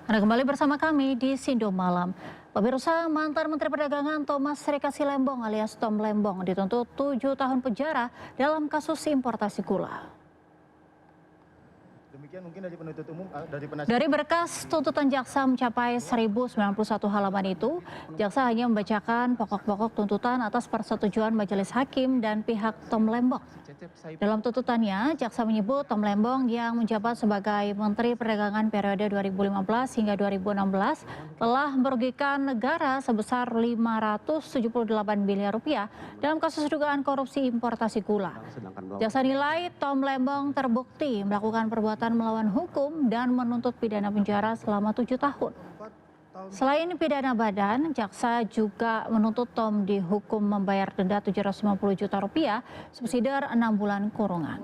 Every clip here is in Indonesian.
Anda kembali bersama kami di Sindo Malam. Pemirsa, mantan Menteri Perdagangan Thomas Rekasi Lembong alias Tom Lembong dituntut 7 tahun penjara dalam kasus importasi gula. Demikian mungkin dari penuntut umum, dari penasihat. Dari berkas tuntutan jaksa mencapai 1091 halaman itu, jaksa hanya membacakan pokok-pokok tuntutan atas persetujuan majelis hakim dan pihak Tom Lembong. Dalam tuntutannya, jaksa menyebut Tom Lembong yang menjabat sebagai Menteri Perdagangan periode 2015 hingga 2016 telah merugikan negara sebesar 578 miliar rupiah dalam kasus dugaan korupsi importasi gula. Jaksa nilai Tom Lembong terbukti melakukan perbuatan melawan hukum dan menuntut pidana penjara selama 7 tahun. Selain pidana badan, jaksa juga menuntut Tom dihukum membayar denda 750 juta rupiah, subsidiar 6 bulan kurungan.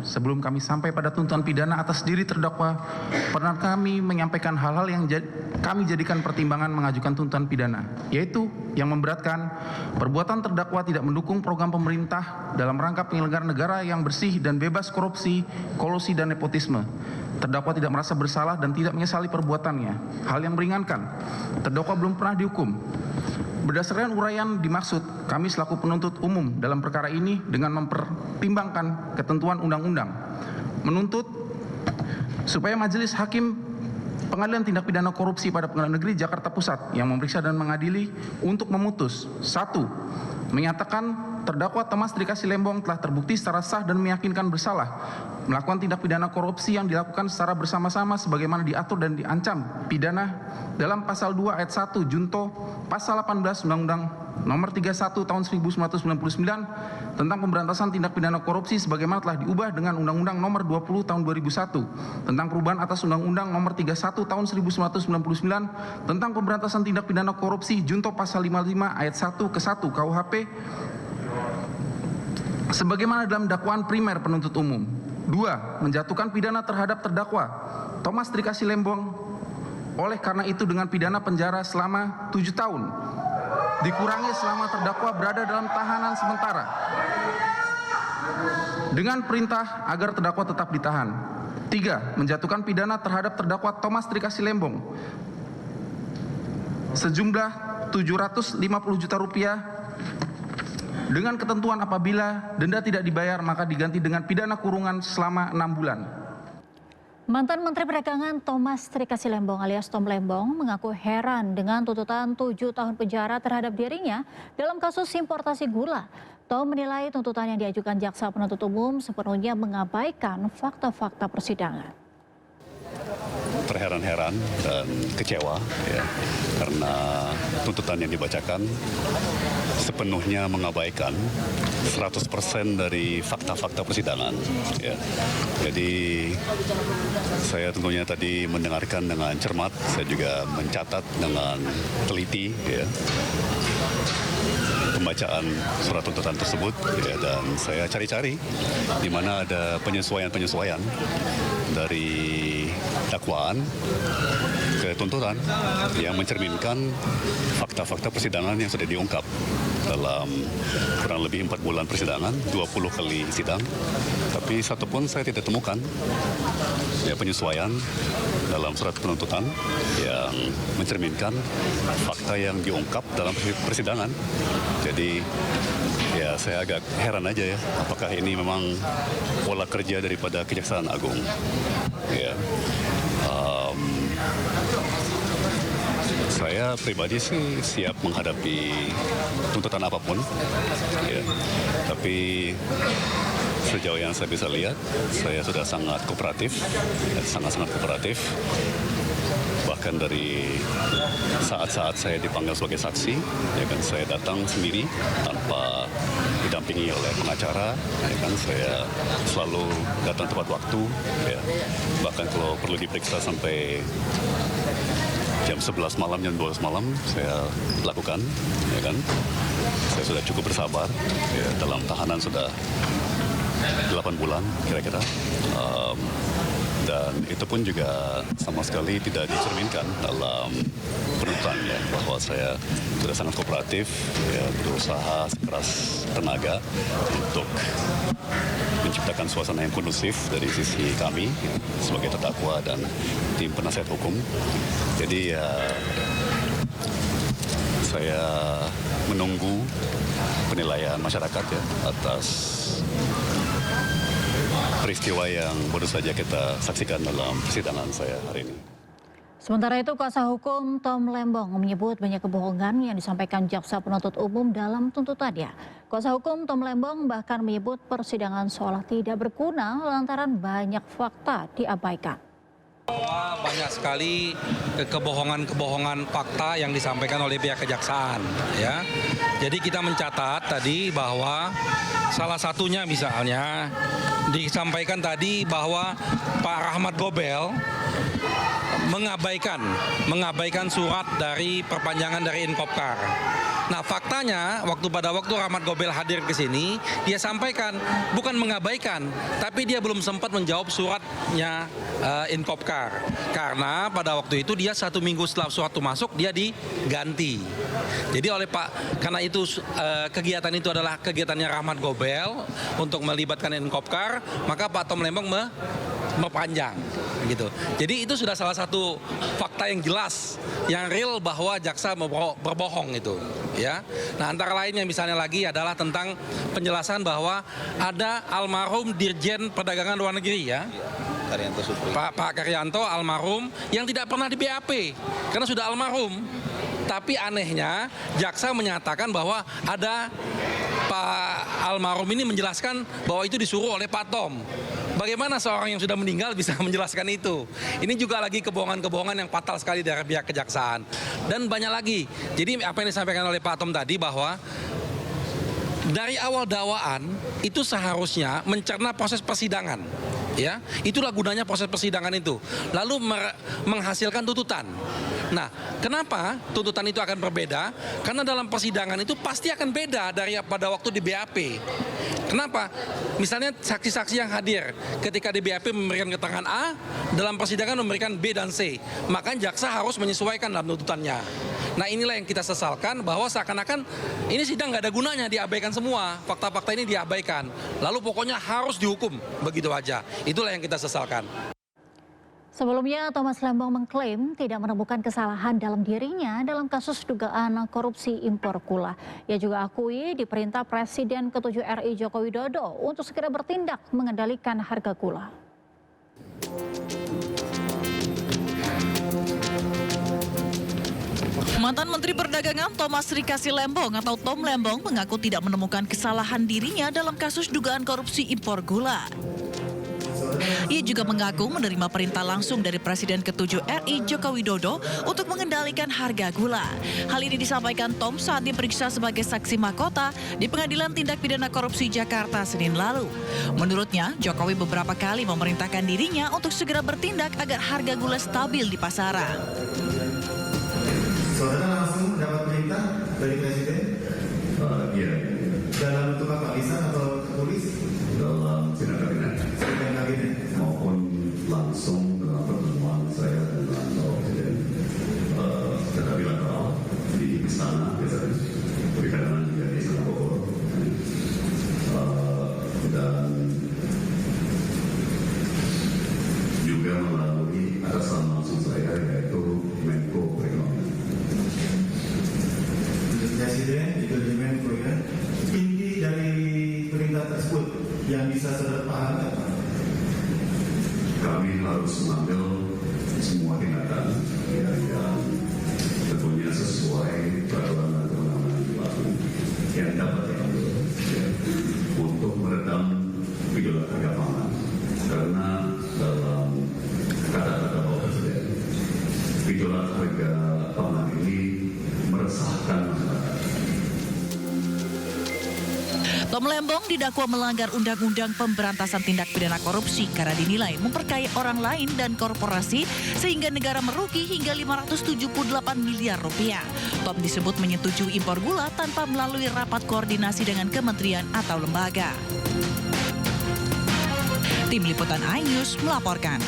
Sebelum kami sampai pada tuntutan pidana atas diri terdakwa, pernah kami menyampaikan hal-hal yang kami jadikan pertimbangan mengajukan tuntutan pidana, yaitu yang memberatkan perbuatan terdakwa tidak mendukung program pemerintah dalam rangka penyelenggaraan negara yang bersih dan bebas korupsi, kolusi, dan nepotisme. Terdakwa tidak merasa bersalah dan tidak menyesali perbuatannya. Hal yang meringankan, terdakwa belum pernah dihukum. Berdasarkan uraian dimaksud, kami selaku penuntut umum dalam perkara ini dengan mempertimbangkan ketentuan undang-undang, menuntut supaya Majelis Hakim Pengadilan Tindak Pidana Korupsi pada Pengadilan Negeri Jakarta Pusat yang memeriksa dan mengadili untuk memutus: 1. Menyatakan terdakwa Thomas Rekasi Lembong telah terbukti secara sah dan meyakinkan bersalah melakukan tindak pidana korupsi yang dilakukan secara bersama-sama sebagaimana diatur dan diancam pidana dalam pasal 2 ayat 1 junto pasal 18 Undang-Undang Nomor 31 Tahun 1999 tentang pemberantasan tindak pidana korupsi sebagaimana telah diubah dengan Undang-Undang Nomor 20 Tahun 2001 tentang perubahan atas Undang-Undang Nomor 31 Tahun 1999 tentang pemberantasan tindak pidana korupsi junto pasal 55 ayat 1 ke 1 KUHP sebagaimana dalam dakwaan primer penuntut umum. 2. Menjatuhkan pidana terhadap terdakwa Thomas Rekasi Lembong oleh karena itu dengan pidana penjara selama 7 tahun dikurangi selama terdakwa berada dalam tahanan sementara dengan perintah agar terdakwa tetap ditahan. 3. Menjatuhkan pidana terhadap terdakwa Thomas Rekasi Lembong sejumlah 750 juta rupiah dengan ketentuan apabila denda tidak dibayar maka diganti dengan pidana kurungan selama 6 bulan. Mantan Menteri Perdagangan Thomas Rekasi Lembong alias Tom Lembong mengaku heran dengan tuntutan 7 tahun penjara terhadap dirinya dalam kasus importasi gula. Tom menilai tuntutan yang diajukan jaksa penuntut umum sepenuhnya mengabaikan fakta-fakta persidangan. Terheran-heran dan kecewa ya, karena tuntutan yang dibacakan sepenuhnya mengabaikan 100% dari fakta-fakta persidangan ya. Jadi saya tentunya tadi mendengarkan dengan cermat, saya juga mencatat dengan teliti ya pembacaan surat tuntutan tersebut ya, dan saya cari-cari di mana ada penyesuaian-penyesuaian dari dakwaan ke tuntutan yang mencerminkan fakta-fakta persidangan yang sudah diungkap dalam kurang lebih 4 bulan persidangan, 20 kali sidang, tapi satu pun saya tidak temukan ya penyesuaian dalam surat penuntutan yang mencerminkan fakta yang diungkap dalam persidangan. Jadi ya saya agak heran aja ya, apakah ini memang pola kerja daripada Kejaksaan Agung ya. Saya pribadi sih siap menghadapi tuntutan apapun ya. Tapi sejauh yang saya bisa lihat, saya sudah sangat kooperatif, sangat-sangat kooperatif. Bahkan dari saat-saat saya dipanggil sebagai saksi, ya kan, saya datang sendiri tanpa didampingi oleh pengacara, ya kan, saya selalu datang tepat waktu, ya. Bahkan kalau perlu diperiksa sampai jam 11 malam, jam 12 malam, saya lakukan, ya kan. Saya sudah cukup bersabar, ya, dalam tahanan sudah 8 bulan kira-kira. Dan itu pun juga sama sekali tidak dicerminkan dalam penuntutannya, bahwa saya sudah sangat kooperatif, ya, berusaha sekeras tenaga untuk menciptakan suasana yang kondusif dari sisi kami sebagai terdakwa dan tim penasihat hukum. Jadi ya, saya menunggu penilaian masyarakat ya atas peristiwa yang baru saja kita saksikan dalam persidangan saya hari ini. Sementara itu, kuasa hukum Tom Lembong menyebut banyak kebohongan yang disampaikan jaksa penuntut umum dalam tuntutannya. Kuasa hukum Tom Lembong bahkan menyebut persidangan seolah tidak berguna lantaran banyak fakta diabaikan. Banyak sekali kebohongan-kebohongan fakta yang disampaikan oleh pihak kejaksaan, ya. Jadi kita mencatat tadi bahwa salah satunya misalnya disampaikan tadi bahwa Pak Rahmat Gobel mengabaikan surat dari perpanjangan dari Inkopkar. Nah, faktanya pada waktu Rahmat Gobel hadir ke sini, dia sampaikan bukan mengabaikan, tapi dia belum sempat menjawab suratnya Inkopkar. Karena pada waktu itu dia 1 minggu setelah surat itu masuk, dia diganti. Jadi karena itu kegiatan itu adalah kegiatannya Rahmat Gobel untuk melibatkan Inkopkar, maka Pak Tom Lembong memperpanjang gitu. Jadi itu sudah salah satu fakta yang jelas, yang real bahwa jaksa berbohong itu, ya. Nah, antara lainnya misalnya lagi adalah tentang penjelasan bahwa ada almarhum Dirjen Perdagangan Luar Negeri, ya. Pak Karyanto almarhum yang tidak pernah di BAP karena sudah almarhum. Tapi anehnya jaksa menyatakan bahwa ada Pak almarhum ini menjelaskan bahwa itu disuruh oleh Pak Tom. Bagaimana seorang yang sudah meninggal bisa menjelaskan itu? Ini juga lagi kebohongan-kebohongan yang fatal sekali dari pihak kejaksaan. Dan banyak lagi. Jadi apa yang disampaikan oleh Pak Tom tadi bahwa dari awal dakwaan itu seharusnya mencerna proses persidangan. Ya, itulah gunanya proses persidangan itu. Lalu menghasilkan tuntutan. Nah, kenapa tuntutan itu akan berbeda? Karena dalam persidangan itu pasti akan beda dari pada waktu di BAP. Kenapa? Misalnya saksi-saksi yang hadir ketika di BAP memberikan keterangan A, dalam persidangan memberikan B dan C. Maka jaksa harus menyesuaikan dalam tuntutannya. Nah, inilah yang kita sesalkan, bahwa seakan-akan ini sidang nggak ada gunanya, diabaikan semua. Fakta-fakta ini diabaikan. Lalu pokoknya harus dihukum, begitu aja. Itulah yang kita sesalkan. Sebelumnya, Thomas Lembong mengklaim tidak menemukan kesalahan dalam dirinya dalam kasus dugaan korupsi impor gula. Ia juga akui diperintah Presiden ke-7 RI Joko Widodo untuk segera bertindak mengendalikan harga gula. Mantan Menteri Perdagangan Thomas Rikasi Lembong atau Tom Lembong mengaku tidak menemukan kesalahan dirinya dalam kasus dugaan korupsi impor gula. Ia juga mengaku menerima perintah langsung dari Presiden ke-7 RI Joko Widodo untuk mengendalikan harga gula. Hal ini disampaikan Tom saat diperiksa sebagai saksi mahkota di Pengadilan Tindak Pidana Korupsi Jakarta Senin lalu. Menurutnya, Jokowi beberapa kali memerintahkan dirinya untuk segera bertindak agar harga gula stabil di pasaran. Saudara langsung mendapat perintah dari Presiden? Iya. Dalam bentuk apa? Lisan atau tertulis? Dalam sidang kabinet. Sidang kabinet. Maupun langsung dalam pertemuan saya dengan Presiden secara bilateral di istana biasanya. Berkaitan dengan istana Bogor. Dan juga melalui atasan langsung saya, yaitu Menko Perekonomian. Presiden itu di Menko, ya. Inti dari perintah tersebut yang bisa saudara pahami apa? Kami harus mengambil semua tindakan yang tentunya sesuai peraturan dan kewenangan yang berlaku yang dapat diambil untuk meredam gejolak harga pangan. Karena dalam kata-kata Bapak Presiden, gejolak harga pangan ini meresahkan masyarakat. Tom Lembong didakwa melanggar Undang-Undang Pemberantasan Tindak Pidana Korupsi karena dinilai memperkaya orang lain dan korporasi sehingga negara merugi hingga 578 miliar rupiah. Tom disebut menyetujui impor gula tanpa melalui rapat koordinasi dengan kementerian atau lembaga. Tim Liputan iNews melaporkan.